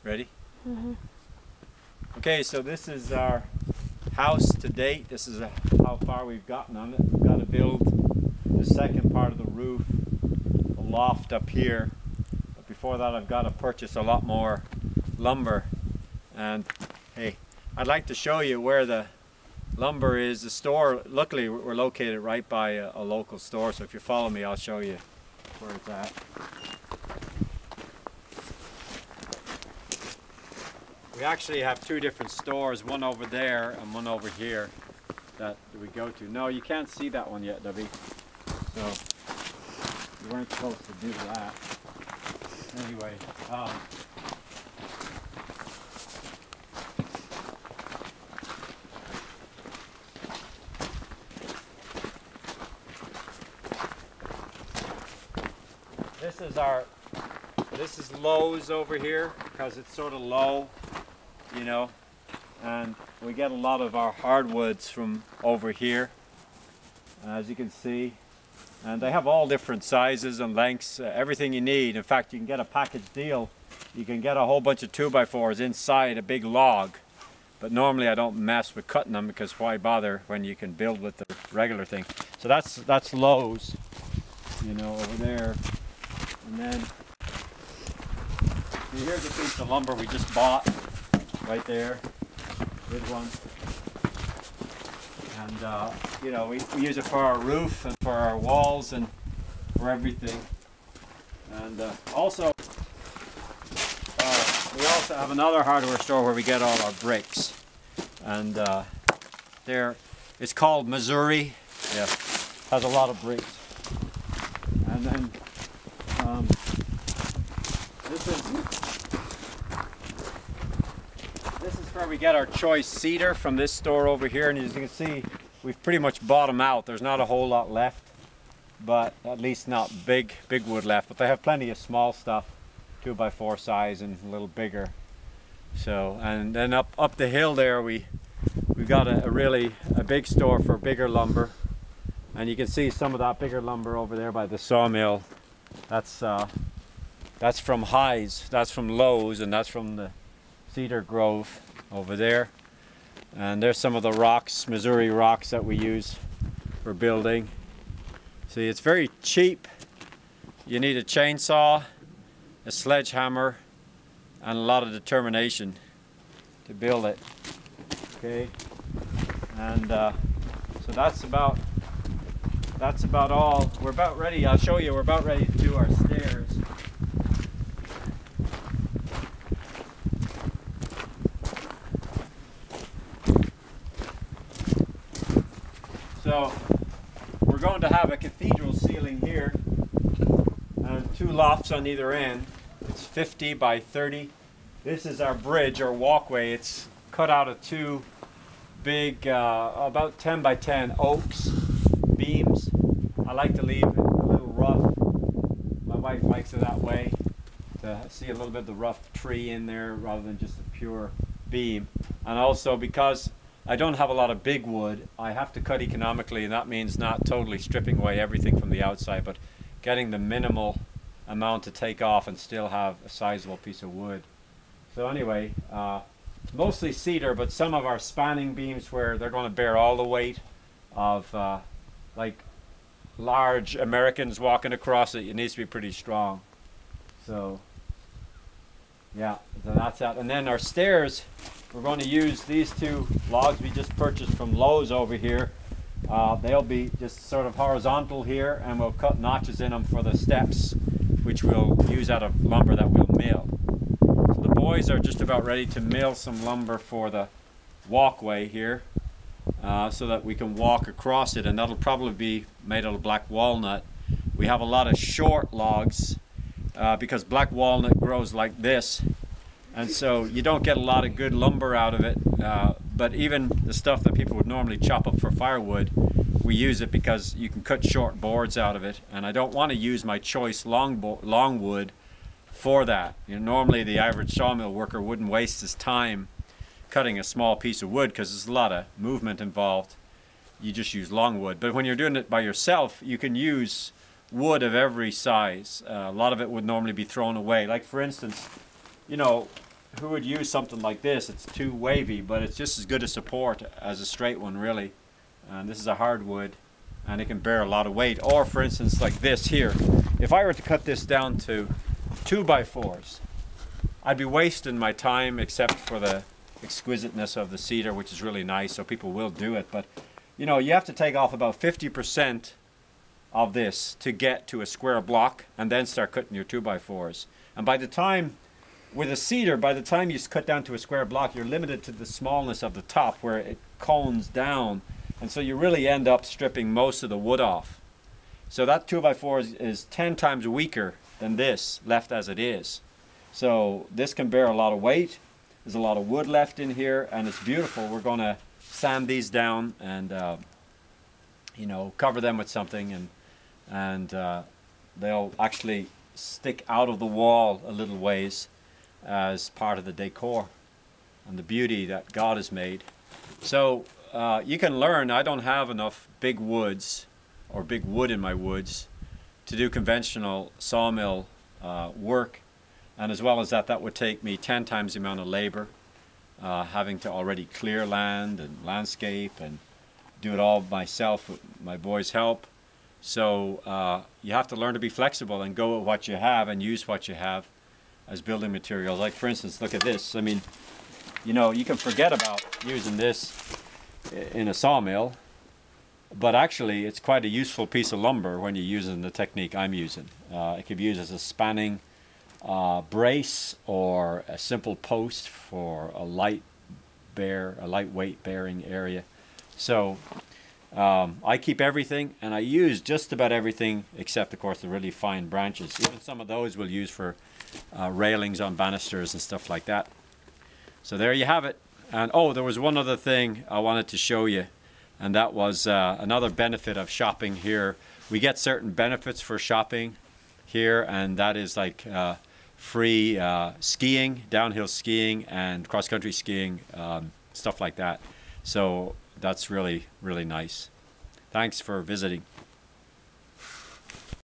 Ready? Mm-hmm. Okay, so this is our house to date. This is how far we've gotten on it. We've got to build the second part of the roof, a loft up here. But before that, I've got to purchase a lot more lumber. And hey, I'd like to show you where the lumber is. The store, luckily we're located right by a local store, so if you follow me, I'll show you where it's at. We actually have two different stores, one over there and one over here that we go to. No, you can't see that one yet, Debbie. So you weren't supposed to do that. Anyway, this is Lowe's over here because it's sort of low, you know, and we get a lot of our hardwoods from over here, as you can see, and they have all different sizes and lengths, everything you need. In fact, you can get a package deal. You can get a whole bunch of 2x4s inside a big log, but normally I don't mess with cutting them because why bother when you can build with the regular thing. So that's Lowe's, you know, over there. And then here's a piece of lumber we just bought right there, good one. And you know, we use it for our roof and for our walls and for everything. And also we also have another hardware store where we get all our bricks. And it's called Missouri. Yeah, has a lot of bricks. And then this is where we get our choice cedar from this store over here, and as you can see, we've pretty much bought them out. There's not a whole lot left, but at least not big wood left. But they have plenty of small stuff, 2x4 size and a little bigger. So, and then up the hill there, we've got a big store for bigger lumber, and you can see some of that bigger lumber over there by the sawmill. That's from Highs, that's from Lowe's, and that's from the Cedar Grove over there. And there's some of the rocks, Missouri rocks that we use for building. See, it's very cheap. You need a chainsaw, a sledgehammer, and a lot of determination to build it. Okay, and so that's about all. We're about ready. I'll show you. We're about ready to do our stairs. So we're going to have a cathedral ceiling here and two lofts on either end. It's 50 by 30. This is our bridge or walkway. It's cut out of two big, about 10 by 10 oaks beams. I like to leave it a little rough. My wife likes it that way, to see a little bit of the rough tree in there rather than just a pure beam. And also because I don't have a lot of big wood, I have to cut economically, and that means not totally stripping away everything from the outside, but getting the minimal amount to take off and still have a sizable piece of wood. So anyway, it's mostly cedar, but some of our spanning beams where they're going to bear all the weight of like large Americans walking across it, it needs to be pretty strong. So yeah, so that's that. And then our stairs, we're going to use these two logs we just purchased from Lowe's over here. They'll be just sort of horizontal here, and we'll cut notches in them for the steps, which we'll use out of lumber that we'll mill. So the boys are just about ready to mill some lumber for the walkway here, so that we can walk across it, and that'll probably be made out of black walnut. We have a lot of short logs because black walnut grows like this, and so you don't get a lot of good lumber out of it, but even the stuff that people would normally chop up for firewood, we use it because you can cut short boards out of it, and I don't want to use my choice long wood for that. You know, normally the average sawmill worker wouldn't waste his time cutting a small piece of wood because there's a lot of movement involved. You just use longwood. But when you're doing it by yourself, you can use wood of every size. A lot of it would normally be thrown away. Like for instance, you know, who would use something like this. It's too wavy, but it's just as good a support as a straight one, really. And this is a hardwood, and it can bear a lot of weight. Or for instance, like this here, if I were to cut this down to 2x4s, I'd be wasting my time, except for the exquisiteness of the cedar, which is really nice, so people will do it. But you know, you have to take off about 50% of this to get to a square block, and then start cutting your 2x4s. And by the time, with a cedar, by the time you cut down to a square block, you're limited to the smallness of the top where it cones down, and so you really end up stripping most of the wood off. So that 2x4 is 10 times weaker than this, left as it is. So this can bear a lot of weight. There's a lot of wood left in here, and it's beautiful. We're going to sand these down and you know, cover them with something, and they'll actually stick out of the wall a little ways as part of the decor and the beauty that God has made. So you can learn. I don't have enough big woods or big wood in my woods to do conventional sawmill work, and as well as that, that would take me 10 times the amount of labor, having to already clear land and landscape and do it all myself with my boys' help. So you have to learn to be flexible and go with what you have and use what you have as building materials. Like for instance, look at this. I mean, you know, you can forget about using this in a sawmill, but actually it's quite a useful piece of lumber when you're using the technique I'm using. It could be used as a spanning brace or a simple post for a lightweight bearing area. So I keep everything, and I use just about everything except, of course, the really fine branches. Even some of those we'll use for railings on banisters and stuff like that. So there you have it. And oh, there was one other thing I wanted to show you, and that was another benefit of shopping here. We get certain benefits for shopping here, and that is like free skiing, downhill skiing, and cross-country skiing, stuff like that. So that's really, really nice. Thanks for visiting.